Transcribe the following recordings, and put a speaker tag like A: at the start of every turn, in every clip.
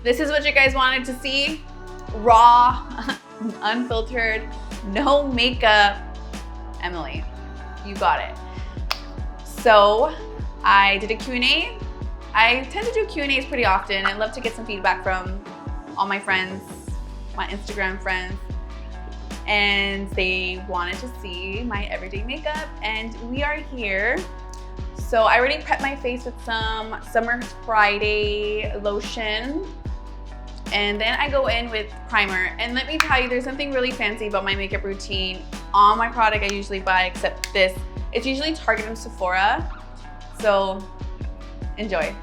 A: This is what you guys wanted to see. Raw, unfiltered, no makeup Emily. You got it. So I did a Q&A. I tend to do Q&As pretty often. I love to get some feedback from all my friends, my Instagram friends, and they wanted to see my everyday makeup, and we are here. So I already prepped my face with some Summer Friday lotion, and then I go in with primer. And let me tell you, there's something really fancy about my makeup routine. All my product I usually buy except this. It's usually Target and Sephora, so enjoy.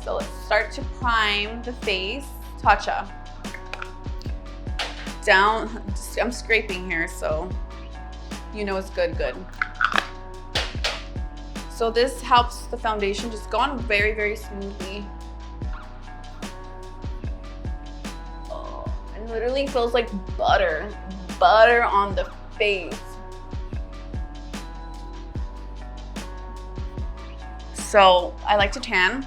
A: So let's start to prime the face. Tatcha. Down, I'm scraping here, so you know it's good. So this helps the foundation just go on very, very smoothly. Oh, it literally feels like butter on the face. So I like to tan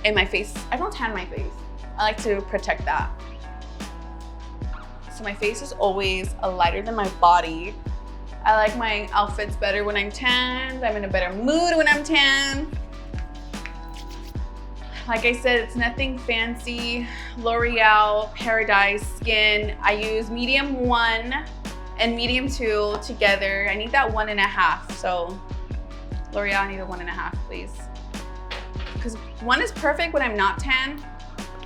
A: in my face. I don't tan my face. I like to protect that. So my face is always lighter than my body. I like my outfits better when I'm tanned. I'm in a better mood when I'm tan. Like I said, it's nothing fancy. L'Oreal Paradise Skin. I use medium 1 and medium 2 together. I need that 1.5. So L'Oreal, I need a 1.5, please. Because 1 is perfect when I'm not tan,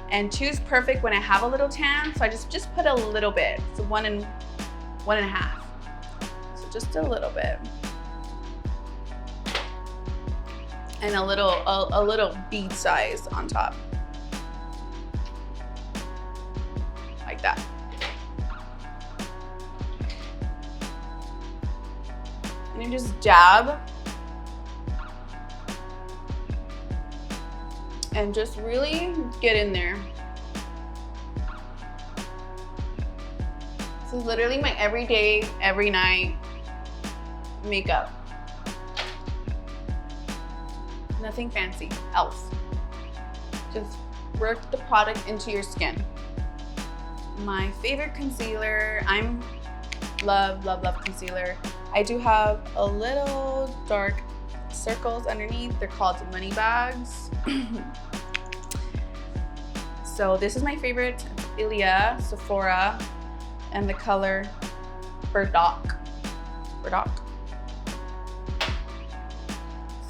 A: and 2 is perfect when I have a little tan. So I just put a little bit. So 1 and 1.5. So just a little bit. And a little bead size on top. Like that. And you just dab. And just really get in there. This is literally my everyday, every night makeup. Nothing fancy else. Just work the product into your skin. My favorite concealer, love concealer. I do have a little dark circles underneath. They're called money bags. So this is my favorite, Ilia, Sephora, and the color Burdock.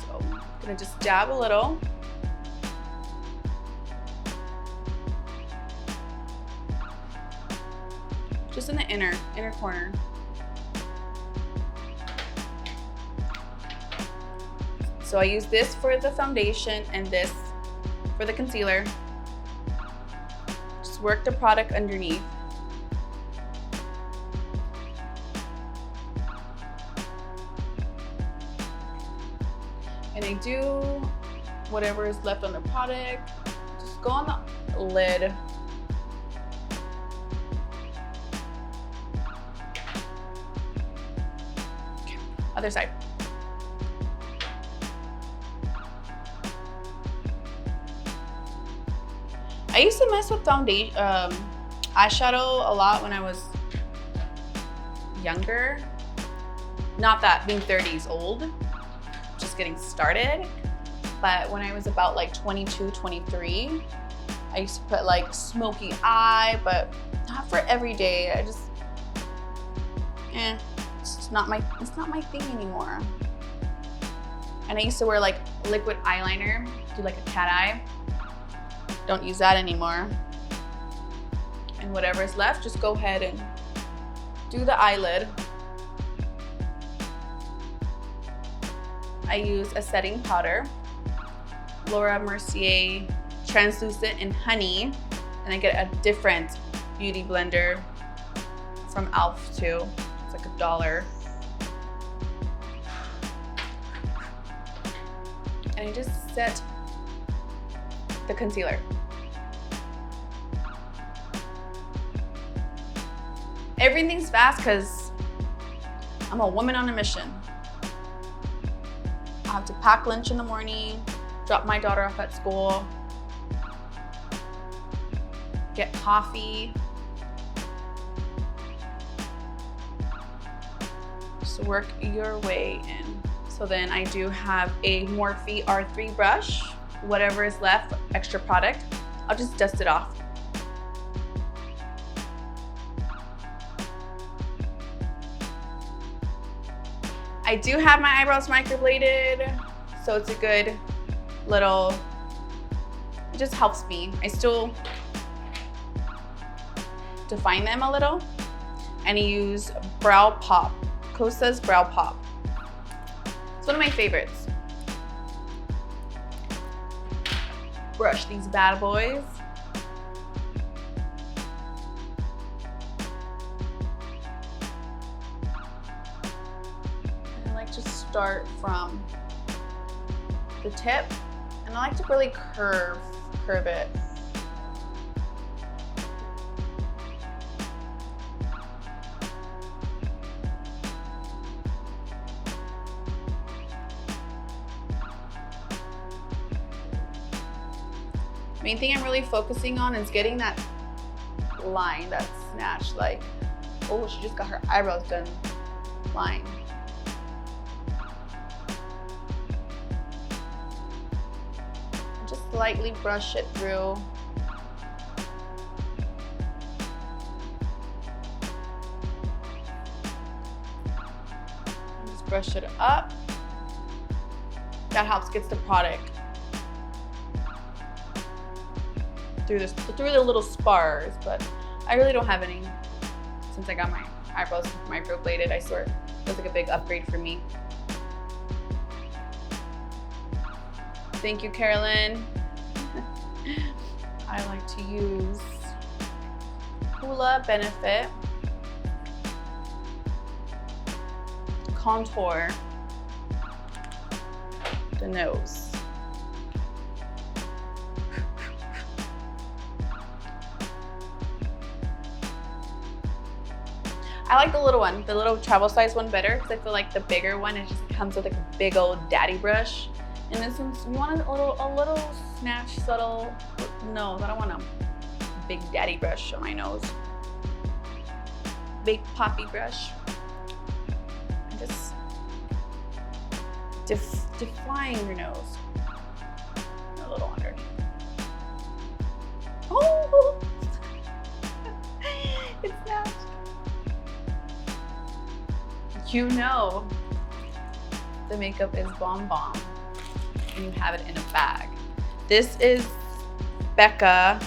A: So I'm gonna just dab a little. Just in the inner corner. So I use this for the foundation and this for the concealer. Just work the product underneath. And I do whatever is left on the product. Just go on the lid. Okay, other side. I used to mess with foundation, eyeshadow a lot when I was younger. Not that being 30 is old, just getting started. But when I was about like 22, 23, I used to put like smoky eye, but not for every day. I just, it's not my thing anymore. And I used to wear like liquid eyeliner, do like a cat eye. Don't use that anymore. And whatever's left, just go ahead and do the eyelid. I use a setting powder, Laura Mercier Translucent in Honey, and I get a different beauty blender from Elf too. It's like $1. And I just set the concealer. Everything's fast because I'm a woman on a mission. I have to pack lunch in the morning, drop my daughter off at school, get coffee. Just work your way in. So then I do have a Morphe R3 brush. Whatever is left, extra product, I'll just dust it off. I do have my eyebrows microbladed, so it's a good little, it just helps me. I still define them a little, and I use BrowPop, Kosas BrowPop. It's one of my favorites. Brush these bad boys. And I like to start from the tip, and I like to really curve it. Main thing I'm really focusing on is getting that line, that snatch, like, oh, she just got her eyebrows done line. Just lightly brush it through. Just brush it up. That helps get the product through the little spars, but I really don't have any since I got my eyebrows microbladed. I swear it was like a big upgrade for me. Thank you, Carolyn. I like to use Hoola Benefit Contour the nose. I like the little one, the little travel size one better, because I feel like the bigger one, it just comes with like a big old daddy brush. And this one's, you want a little snatch, subtle. No, I don't want a big daddy brush on my nose. Big poppy brush. And just define your nose. A little underneath. Oh, it's snatched. You know the makeup is bomb and you have it in a bag. This is Becca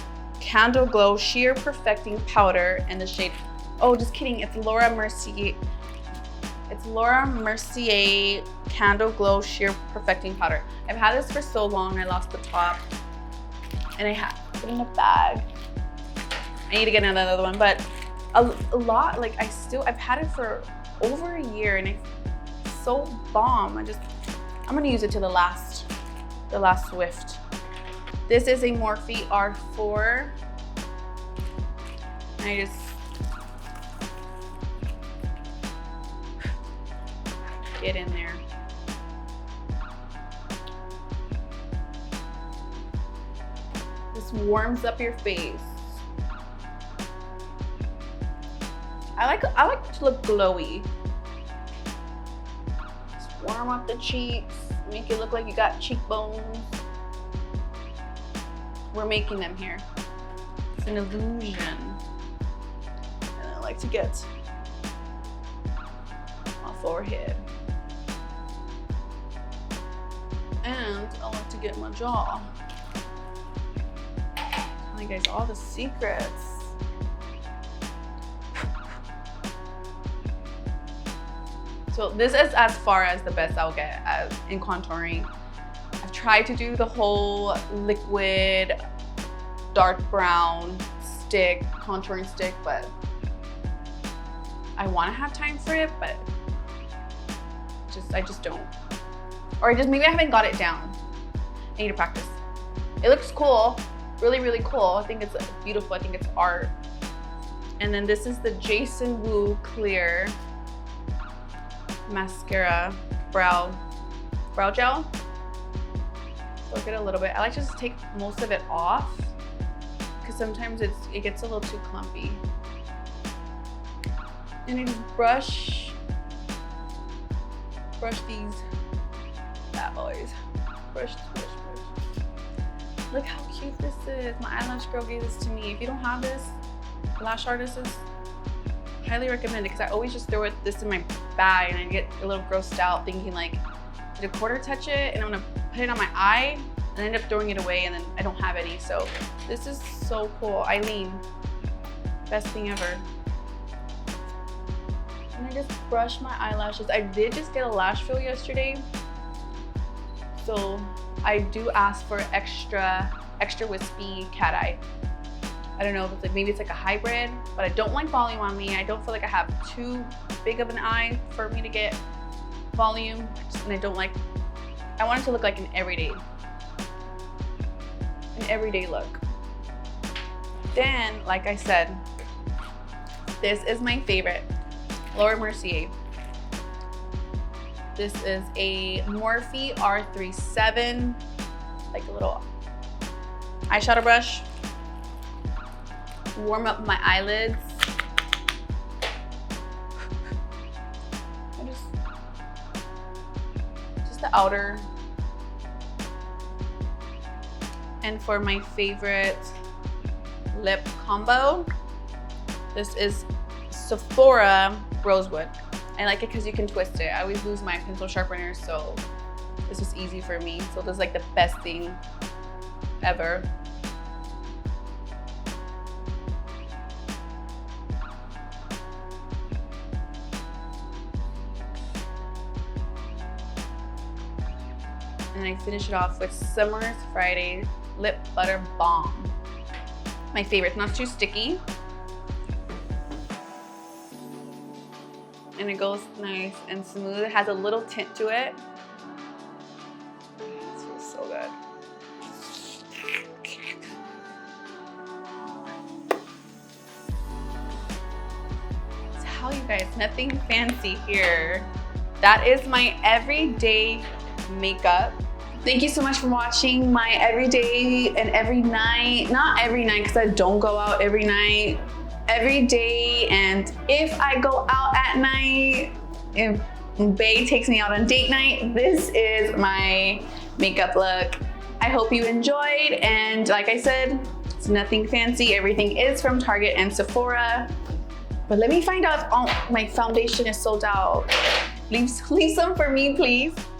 A: Candleglow Sheer Perfecting Powder in the shade, oh, just kidding, it's Laura Mercier. It's Laura Mercier Candleglow Sheer Perfecting Powder. I've had this for so long, I lost the top, and I have it in a bag. I need to get another one, but a lot, like I've had it for over a year, and it's so bomb. I'm gonna use it to the last Swift. This is a Morphe R3. And I just get in there. This warms up your face. I like to look glowy. Just warm up the cheeks, make it look like you got cheekbones. We're making them here. It's an illusion. And I like to get my forehead. And I like to get my jaw. Telling you guys all the secrets. So this is as far as the best I'll get in contouring. I've tried to do the whole liquid, dark brown stick, contouring stick, but I want to have time for it, but I just don't. Or maybe I haven't got it down. I need to practice. It looks cool, really, really cool. I think it's beautiful, I think it's art. And then this is the Jason Wu Clear Mascara brow gel. So I'll get a little bit. I like to just take most of it off because sometimes it gets a little too clumpy. And I just brush these bad boys. Brush. Look how cute this is. My eyelash girl gave this to me. If you don't have this, lash artists, highly recommend it, because I always just throw this in my bag and I get a little grossed out thinking like, did a quarter touch it? And I'm gonna put it on my eye and end up throwing it away, and then I don't have any. So this is so cool. Eileen, best thing ever. And I just brush my eyelashes. I did just get a lash fill yesterday, so I do ask for extra wispy cat eye. I don't know if it's like, maybe it's like a hybrid, but I don't like volume on me. I don't feel like I have too big of an eye for me to get volume, and I want it to look like an everyday look. Then, like I said, this is my favorite, Laura Mercier. This is a Morphe R37, like a little eyeshadow brush. Warm up my eyelids. Just the outer. And for my favorite lip combo, this is Sephora Rosewood. I like it because you can twist it. I always lose my pencil sharpener, so this is easy for me. So this is like the best thing ever. And I finish it off with Summer's Friday Lip Butter Balm. My favorite, not too sticky. And it goes nice and smooth. It has a little tint to it. This feels so good. Tell you guys, nothing fancy here. That is my everyday makeup. Thank you so much for watching my everyday and every night. Not every night, because I don't go out every night. Every day, and if I go out at night, if Bae takes me out on date night, this is my makeup look. I hope you enjoyed, and like I said, it's nothing fancy. Everything is from Target and Sephora. But let me find out if my foundation is sold out. Leave some for me, please.